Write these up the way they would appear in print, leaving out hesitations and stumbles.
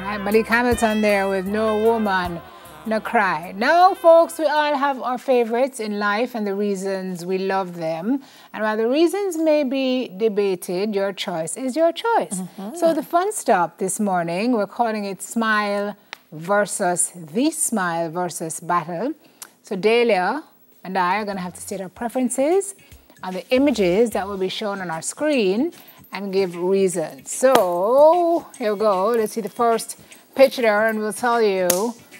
Right, Malik Hamilton there with No Woman, No Cry. Now, folks, we all have our favorites in life and the reasons we love them. And while the reasons may be debated, your choice is your choice. So the fun stop this morning, we're calling it Smile versus The Smile versus Battle. So Dahlia and I are going to have to state our preferences on the images that will be shown on our screen and give reasons. So here we go. Let's see the first picture and we'll tell you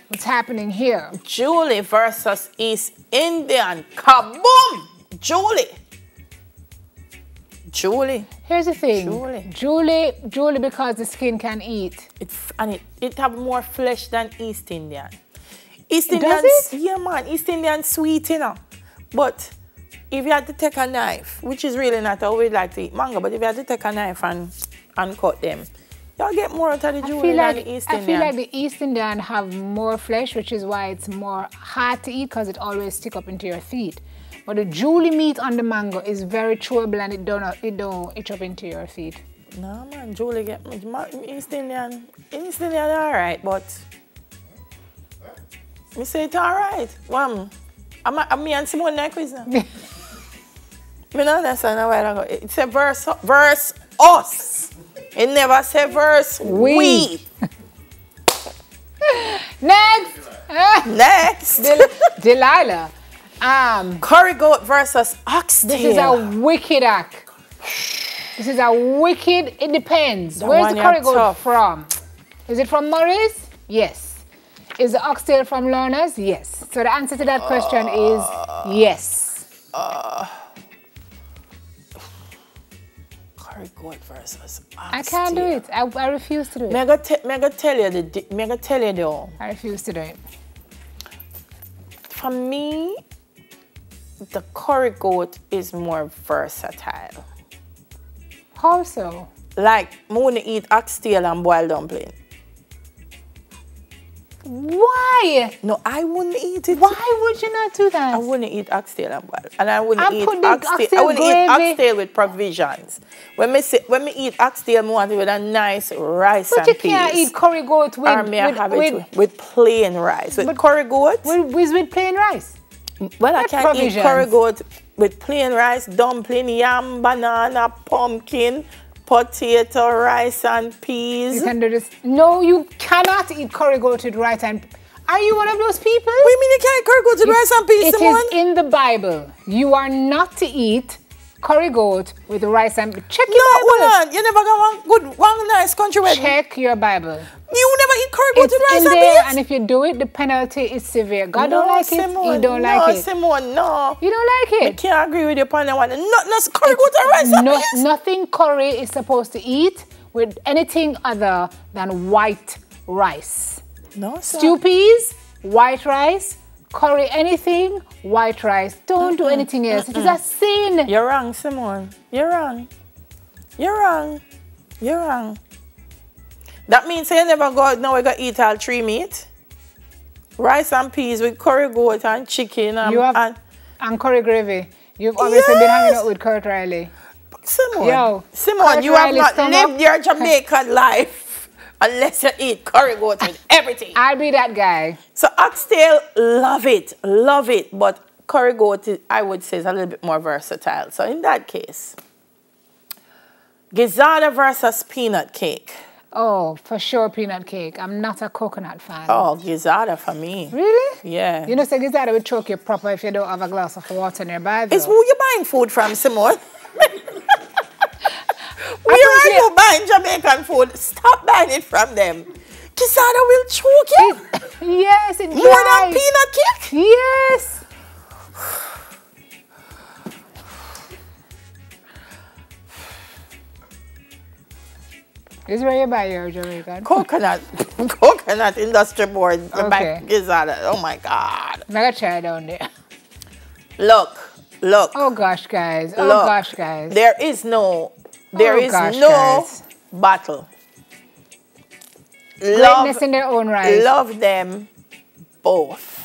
what's happening here. Julie versus East Indian. Kaboom! Julie. Here's the thing. Julie, because the skin can eat. It have more flesh than East Indian. East Does Indian, it? yeah man, East Indian sweet, you know. But if you had to take a knife, which is really not how we like to eat mango, but if you had to take a knife and cut them, you'll get more out of the Julie than the East Indian. I feel like the East Indian have more flesh, which is why it's more hard to eat because it always stick up into your teeth. But the Julie meat on the mango is very chewable and it don't itch up into your teeth. No man, Julie get East Indian. East Indian alright, but me say it alright. Me and Simone like quiz now. Me don't understand a while ago. It say verse us. It never say verse we. Next. Delilah. Curry goat versus oxtail. This is a wicked act. This is a wicked, it depends. Where's the curry goat from? Is it from Murray's? Yes. Is the oxtail from Lorna's? Yes. So the answer to that question is yes. Curry goat versus oxtail. I can't do it. I refuse to do it. Me I tell you though. I refuse to do it. For me, the curry goat is more versatile. How so? Like, I want to eat oxtail and boiled dumpling. Why? No, I wouldn't eat it. Why would you not do that? I wouldn't eat oxtail and boiled. And I wouldn't eat oxtail. I wouldn't eat oxtail with provisions. When me eat oxtail, I want it with a nice rice and peas. But you can't eat curry goat with plain rice. With curry goat? With plain rice. Well, I can't eat curry goat with plain rice, dumpling, yam, banana, pumpkin, potato, rice and peas. You can do this. No, you cannot eat curry goat with rice and peas. Are you one of those people? What do you mean you can't eat curry goat with rice and peas, Simone? It is in the Bible. You are not to eat curry goat with rice and peas. Check your Bible. No, hold on. You never got one nice country wedding. Check your Bible. You never eat curry goat with rice and peas? And if you do it, the penalty is severe. God don't like Simone, it. He don't like it. No, Simone, no. You don't like it. I can't agree with you upon that one. Not curry goat with rice and peas. Nothing curry is supposed to eat with anything other than white rice. No, sir. Stew peas, white rice, curry anything, white rice. Don't do anything else. It is a sin. You're wrong, Simone. You're wrong. You're wrong. You're wrong. That means you never go out now we got to eat all three meat. Rice and peas with curry goat and chicken and curry gravy. You've obviously been hanging out with Kurt Riley. Simone, you have not lived your Jamaican life unless you eat curry goat with everything. I'll be that guy. So oxtail, love it. But curry goat, I would say, is a little bit more versatile. So in that case, gizzardo versus peanut cake. Oh, for sure peanut cake. I'm not a coconut fan. Oh, gizzardo for me. Really? Yeah. You know, so gizzardo will choke you proper if you don't have a glass of water nearby. It's who you buying food from, Simone? Where are you buying Jamaican food? Stop buying it from them. Gizzardo will choke you. Yes, it does. More than peanut cake? Yes. This is where you buy your Jamaican. Coconut Industry Board. Okay. Gizzardo. Oh my God. I'm gonna try down there. Look. Oh gosh, guys. Gosh, guys. There is no battle. Greatness in their own right. Love them both.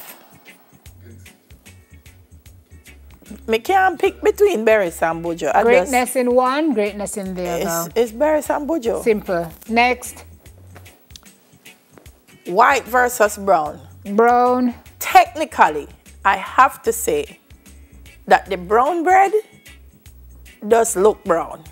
Me can't pick between Berries and Bujo. Greatness in one, greatness in the other. It's Berries and Bujo. Simple. Next. White versus brown. Brown. Technically, I have to say that the brown bread does look brown.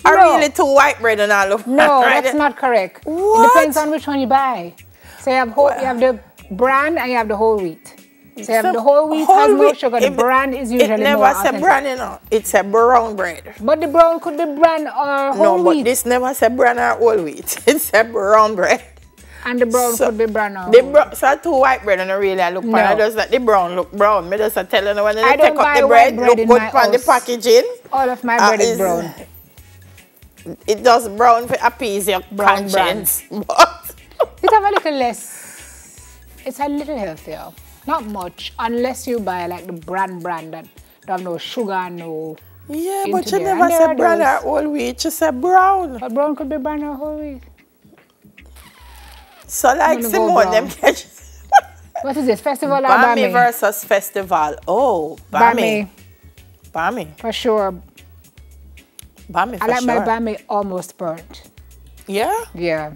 No. Are really two white bread and all look brown? No, right? that's not correct. What? It depends on which one you buy. So you have you have the bran and you have the whole wheat. So you have the whole wheat has more sugar. The bran is usually more It never said bran, you know. It's a brown bread. But the brown could be bran or whole No, but wheat. this never said bran or whole wheat. It's a brown bread. And the brown could be bran or the brown. So two white bread and really look no. brown. Just like the brown look brown. Me just tell you when they I take don't up buy the white bread, bread look in good my on the house. packaging. All of my bread is brown. It does brown for appease your Brown conscience. But it have a little less. It's a little healthier. Not much, unless you buy like the brand that don't have no sugar, no. yeah, but you never said bran or whole wheat. You said brown. But brown could be bran or whole wheat. So like Simone, them catch. What is this? Festival or Bami Bami? versus festival. Oh, Bami. Bami. For sure. Bami for I like sure. my Bami almost burnt. Yeah? Yeah.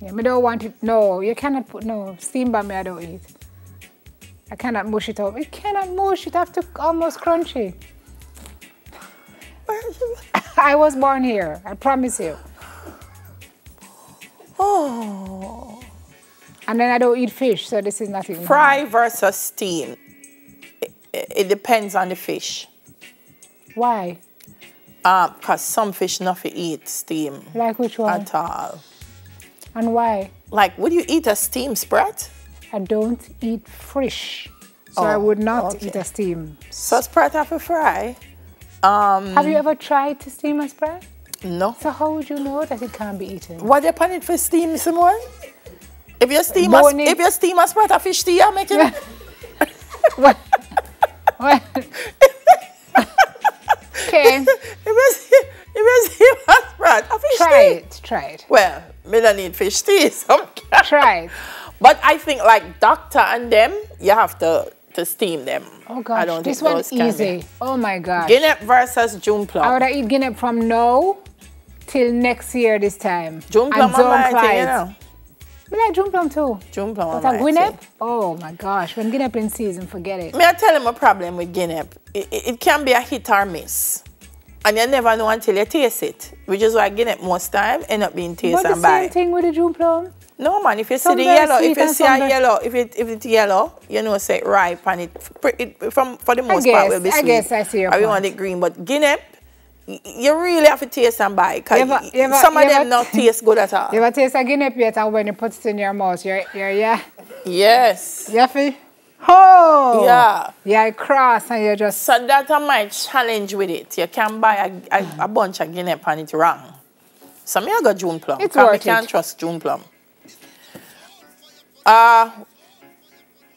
Yeah, me don't want it. No, you cannot put, no, steam Bami I don't eat. I cannot mush it up. It cannot mush. It have to almost crunchy. I was born here. I promise you. Oh. And then I don't eat fish, so this is nothing. Fry versus steam. It depends on the fish. Why? Because some fish not for eat steam. Like which one? At all. And why? Like, would you eat a steam spread? I don't eat fish, so I would not eat a steam. So spread have a fry. Have you ever tried to steam a spread? No. So how would you know that it can't be eaten? What you put it for steam, Simone? If you steam a spread a fish tea, you make it. What? What? Okay. If you steam a spread a fish tea. Try it. Well, me don't need fish tea. So Try it. But I think like doctor and them, you have to steam them. Oh gosh, I don't this think one's those can easy. be. Oh my gosh. Guinea versus June plum. I would eat guinea from now till next year this time. June plum and don't thing, fly you it. know. I like June plum too. June plum But a guinea? Oh my gosh, when guinea in season, forget it. May I tell him a problem with guinea? It can be a hit or miss. And you never know until you taste it. Which is why guinea most time end up being taste But and the buy. same thing with the June plum. No man, if you see Some the very yellow, sweet if you and see a some very- yellow, if it's yellow, you know say it ripe and for the most part will be sweet. I guess I see your I point. want it green, but guinea, you really have to taste and buy because You some of ever- them not taste good at all. You ever taste a guinea pig and when you put it in your mouth, yeah? Yes. You feel? Oh! Yeah. Yeah, it cross and you just... So that's my challenge with it. You can buy a bunch of guinea and it's wrong. So me I got June plum. It's 'cause worth me can't it. trust June plum.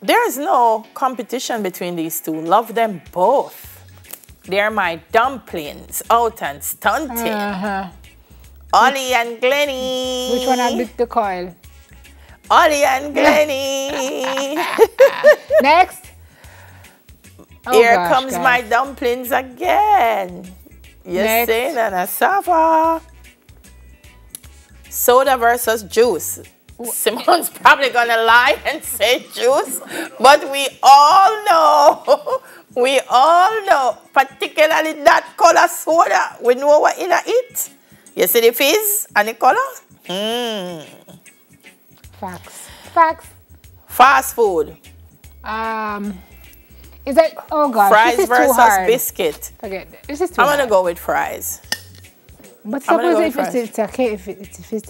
There is no competition between these two. Love them both. They're my dumplings, out and stunting. Ollie and Glenny. Which one had the coil? Ollie and Glenny. Next. Oh, Here gosh, comes guys. my dumplings again. You Next. say that a sava. Soda versus juice. Simone's probably gonna lie and say juice, but we all know, particularly that color soda, we know what in it. You see the fizz and the color? Facts. Fast food. Is that, oh gosh, Fries this is too versus hard. biscuit. Forget it. This is too I'm hard. gonna go with fries. But I'm gonna suppose go if with it's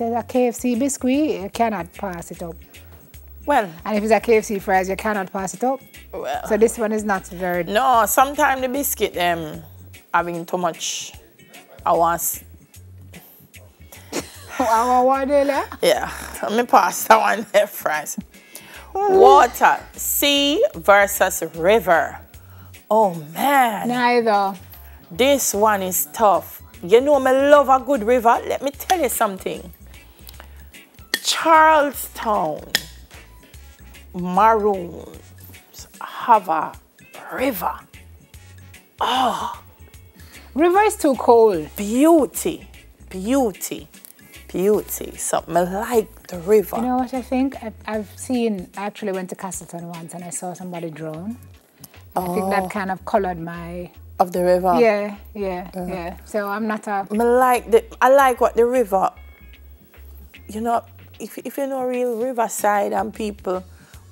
a KFC biscuit, you cannot pass it up. Well, And if it's a KFC fries, you cannot pass it up. well. So this one is not very... No, sometimes the biscuit having too much. I want. Yeah, let me pass that one there, fries. Water, sea versus river. Oh man, Neither. this one is tough. You know me love a good river. Let me tell you something. Charlestown Maroons have a river. Oh, River is too cold. beauty. beauty. Something I like the river. You know what I think? I've seen, I actually went to Castleton once and I saw somebody drown. I think that kind of colored my... Of the river? Yeah. So I'm not a... I like what the river, you know, if you know real riverside and people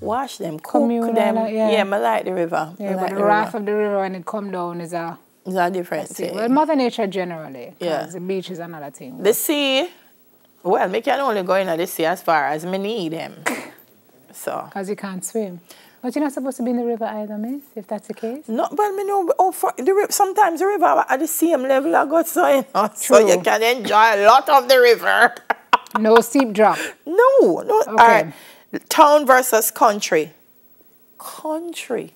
wash them, cook them. I like the river. Yeah, but the wrath of the river when it come down is a... It's a different thing. Well, Mother Nature generally. Yeah. The beach is another thing. The sea, well, me can only go into the sea as far as me need them. So. Because you can't swim. But you're not supposed to be in the river either, miss, if that's the case? No, but me know, sometimes the river at the same level I got, so, you know, so you can enjoy a lot of the river. No steep drop? No. Okay. All right. Town versus country. Country.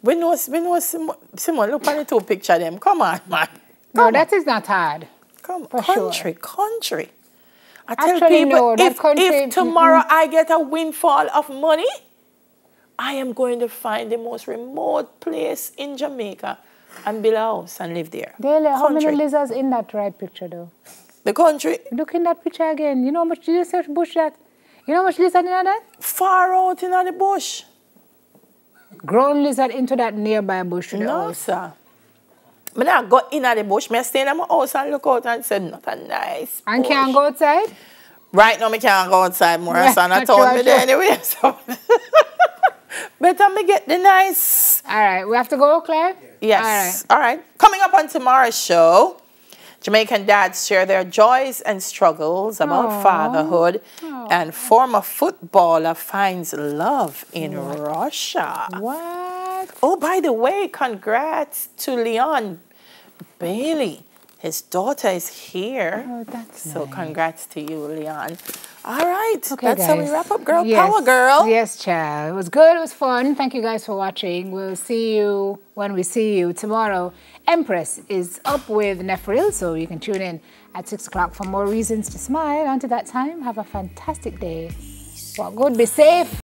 We know Simon, look at the two picture them. Come on, man. No, that is not hard. Country. I tell Actually, people, no, if tomorrow I get a windfall of money, I am going to find the most remote place in Jamaica and build a house and live there. Dele, how many lizards in that right picture, though? The country. Look in that picture again. You know how much did you search bush that? You know how much lizard in that? Far out in the bush. Grown lizard into that nearby bush to the house. No, sir. I not go in the bush. I stay in my house and look out and say, not a nice And bush. can't go outside? Right now, I can't go outside more. Son, I told me there anyway. So. Better me get the nice. All right. We have to go, Claire? Yes. All right. Coming up on tomorrow's show, Jamaican dads share their joys and struggles about fatherhood, and former footballer finds love in Russia. What? Oh, by the way, congrats to Leon Bailey. His daughter is here. Oh, that's so nice. Congrats to you, Leon. All right. Okay, that's guys. how we wrap up, girl. Yes. Power, girl. Yes, child. It was good. It was fun. Thank you guys for watching. We'll see you when we see you tomorrow. Empress is up with Nefril, so you can tune in at 6 o'clock for more reasons to smile. Until that time, have a fantastic day. Walk good. Be safe.